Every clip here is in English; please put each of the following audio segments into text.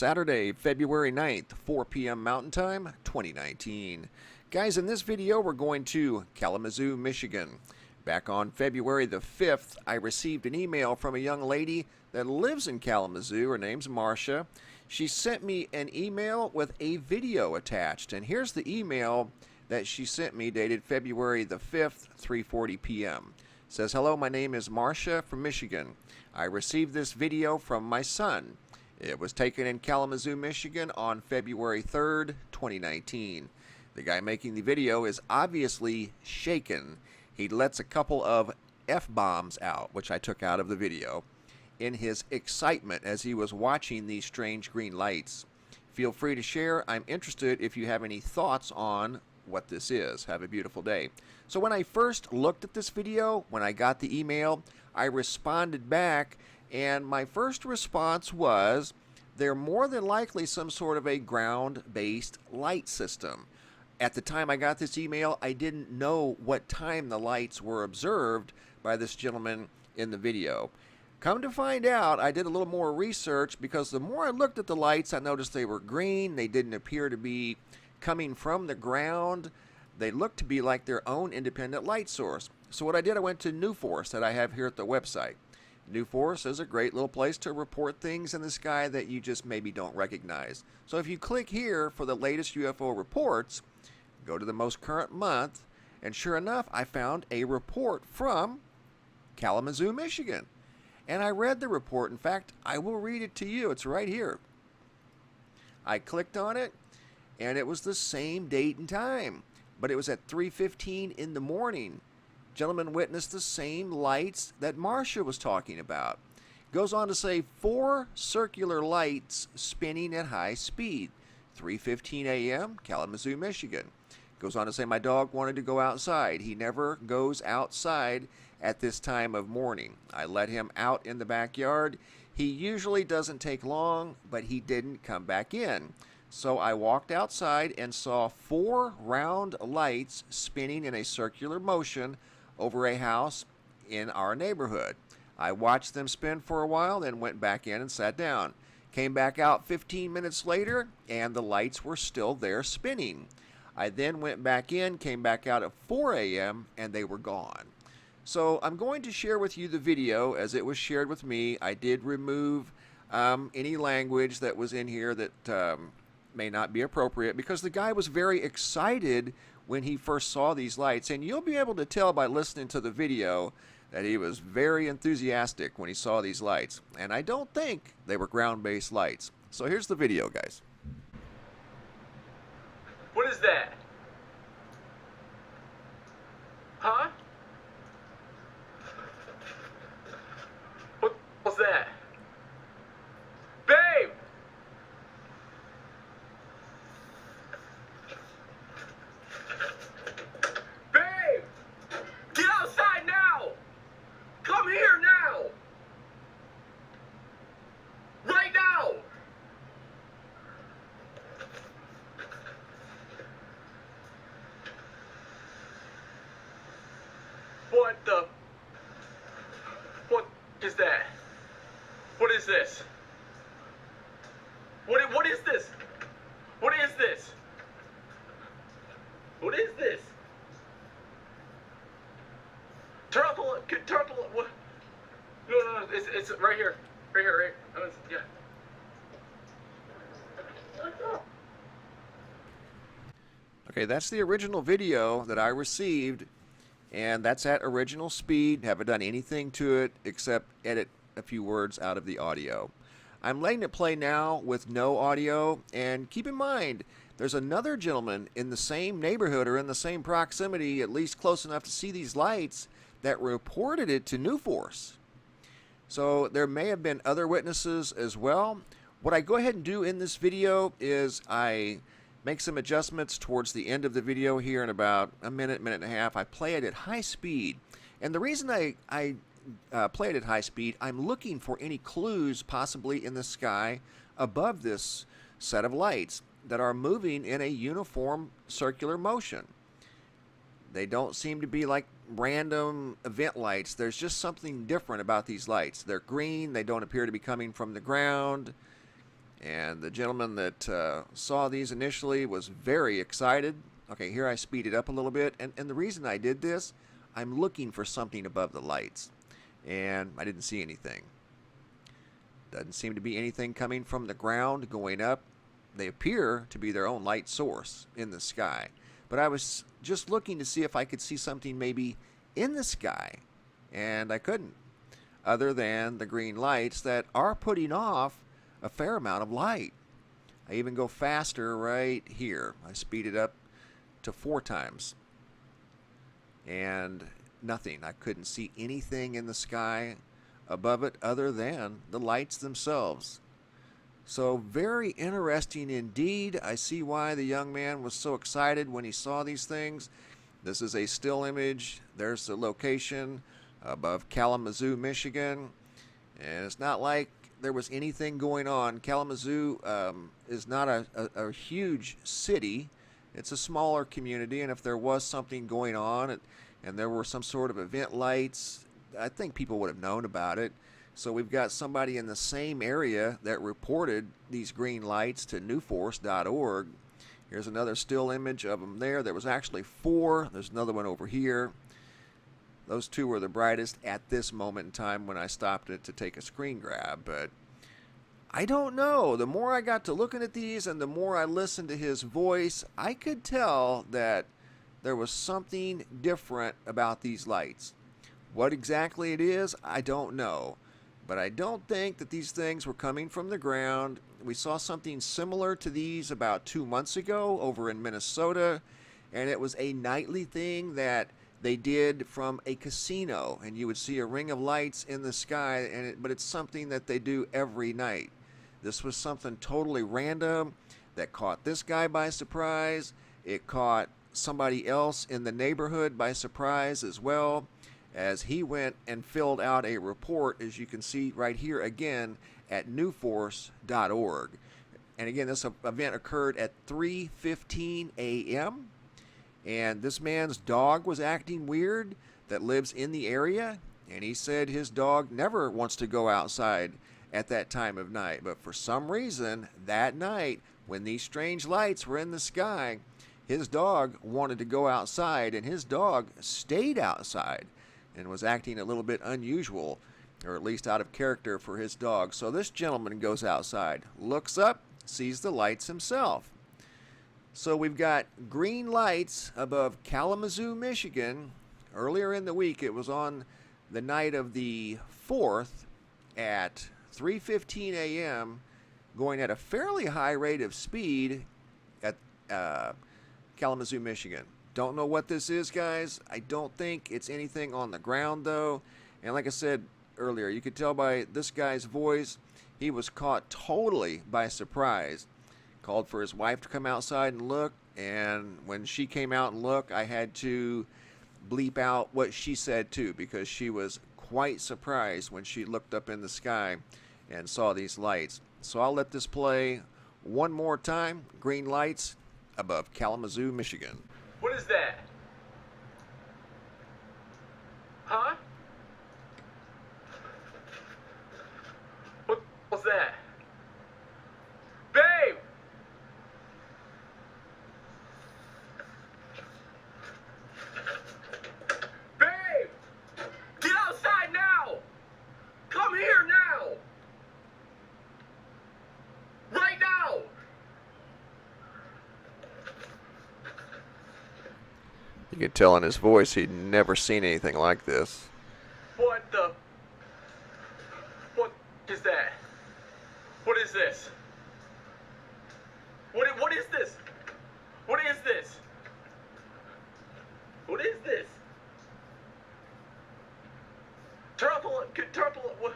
Saturday, February 9th, 4 p.m. Mountain Time, 2019. Guys, in this video, we're going to Kalamazoo, Michigan. Back on February the 5th, I received an email from a young lady that lives in Kalamazoo. Her name's Marsha. She sent me an email with a video attached, and here's the email that she sent me dated February the 5th, 3:40 p.m. It says, "Hello, my name is Marsha from Michigan. I received this video from my son. It was taken in Kalamazoo, Michigan on February 3rd, 2019. The guy making the video is obviously shaken. He lets a couple of F-bombs out, which I took out of the video, in his excitement as he was watching these strange green lights. Feel free to share. I'm interested if you have any thoughts on what this is. Have a beautiful day." So when I first looked at this video, when I got the email, I responded back, and my first response was, they're more than likely some sort of a ground-based light system. At the time I got this email, I didn't know what time the lights were observed by this gentleman in the video. Come to find out, I did a little more research, because the more I looked at the lights, I noticed they were green. They didn't appear to be coming from the ground. They looked to be like their own independent light source. So what I did, I went to New Force that I have here at the website. New Force is a great little place to report things in the sky that you just maybe don't recognize. So if you click here for the latest UFO reports, go to the most current month, and sure enough, I found a report from Kalamazoo, Michigan. And I read the report. In fact, I will read it to you. It's right here. I clicked on it, and it was the same date and time, but it was at 3:15 in the morning. Gentleman witnessed the same lights that Marsha was talking about. Goes on to say 4 circular lights spinning at high speed. 3:15 a.m., Kalamazoo, Michigan. Goes on to say, my dog wanted to go outside. He never goes outside at this time of morning. I let him out in the backyard. He usually doesn't take long, but he didn't come back in. So I walked outside and saw 4 round lights spinning in a circular motion over a house in our neighborhood. I watched them spin for a while, then went back in and sat down. Came back out 15 minutes later, and the lights were still there spinning. I then went back in, came back out at 4 a.m., and they were gone. So I'm going to share with you the video as it was shared with me. I did remove any language that was in here that may not be appropriate, because the guy was very excited when he first saw these lights, and you'll be able to tell by listening to the video that he was very enthusiastic when he saw these lights, and I don't think they were ground-based lights. So here's the video, guys. What is that? Huh? What was that? Babe! Babe! Get outside now! Come here now! Right now! What the? What is that? What is this? What is this? What is this? What is this? Turn off the light. Turn off the light. What? No, it's right here. Right here, right? Oh, yeah. Okay, that's the original video that I received, and that's at original speed. Haven't done anything to it except edit a few words out of the audio. I'm letting it play now with no audio, and keep in mind, there's another gentleman in the same neighborhood or in the same proximity, at least close enough to see these lights, that reported it to New Force. So there may have been other witnesses as well. What I go ahead and do in this video is I make some adjustments towards the end of the video here in about a minute, minute and a half. I play it at high speed. And the reason I play it at high speed, I'm looking for any clues possibly in the sky above this set of lights that are moving in a uniform circular motion. They don't seem to be like random event lights. There's just something different about these lights. They're green. They don't appear to be coming from the ground. And the gentleman that saw these initially was very excited. Okay, here I speed it up a little bit. And the reason I did this, I'm looking for something above the lights. And I didn't see anything. Doesn't seem to be anything coming from the ground going up. They appear to be their own light source in the sky. But I was just looking to see if I could see something maybe in the sky. And I couldn't. Other than the green lights that are putting off a fair amount of light. I even go faster right here. I speed it up to 4 times. And nothing. I couldn't see anything in the sky above it other than the lights themselves. So very interesting indeed. I see why the young man was so excited when he saw these things. This is a still image. There's the location above Kalamazoo, Michigan. And it's not like there was anything going on. Kalamazoo is not a huge city. It's a smaller community, and if there was something going on and there were some sort of event lights, I think people would have known about it. So we've got somebody in the same area that reported these green lights to newforce.org. Here's another still image of them there. There was actually 4. There's another one over here. Those 2 were the brightest at this moment in time when I stopped it to take a screen grab. But I don't know. The more I got to looking at these and the more I listened to his voice, I could tell that there was something different about these lights. What exactly it is, I don't know. But I don't think that these things were coming from the ground. We saw something similar to these about 2 months ago over in Minnesota, and it was a nightly thing that they did from a casino, and you would see a ring of lights in the sky, but it's something that they do every night. This was something totally random that caught this guy by surprise. It caught somebody else in the neighborhood by surprise as well, as he went and filled out a report, as you can see right here again at newforce.org. And again, this event occurred at 3:15 a.m. And this man's dog was acting weird that lives in the area. And he said his dog never wants to go outside at that time of night. But for some reason, that night, when these strange lights were in the sky, his dog wanted to go outside. And his dog stayed outside and was acting a little bit unusual, or at least out of character for his dog. So this gentleman goes outside, looks up, sees the lights himself. So we've got green lights above Kalamazoo, Michigan. Earlier in the week, it was on the night of the 4th at 3:15 a.m., going at a fairly high rate of speed at Kalamazoo, Michigan. Don't know what this is, guys. I don't think it's anything on the ground, though. And like I said earlier, you could tell by this guy's voice, he was caught totally by surprise. Called for his wife to come outside and look, and when she came out and looked, I had to bleep out what she said too, because she was quite surprised when she looked up in the sky and saw these lights. So I'll let this play one more time. Green lights above Kalamazoo, Michigan. What is that? Huh? What was that? Babe! Babe! Get outside now! Come here now! Right now! You could tell in his voice he'd never seen anything like this. What the? What is that? What is this? What is this? What is this? What is this? Turn up, what?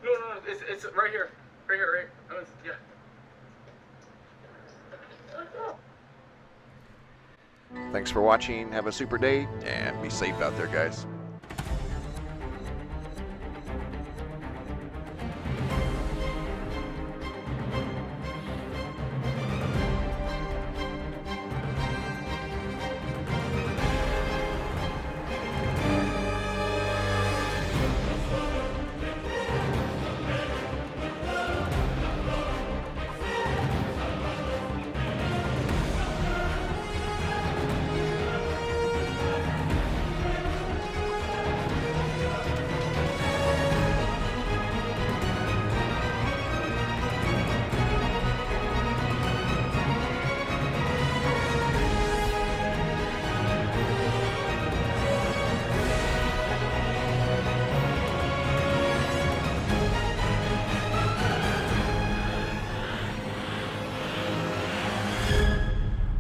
No, it's right here. Right here, right? Yeah. Thanks for watching. Have a super day, and be safe out there, guys.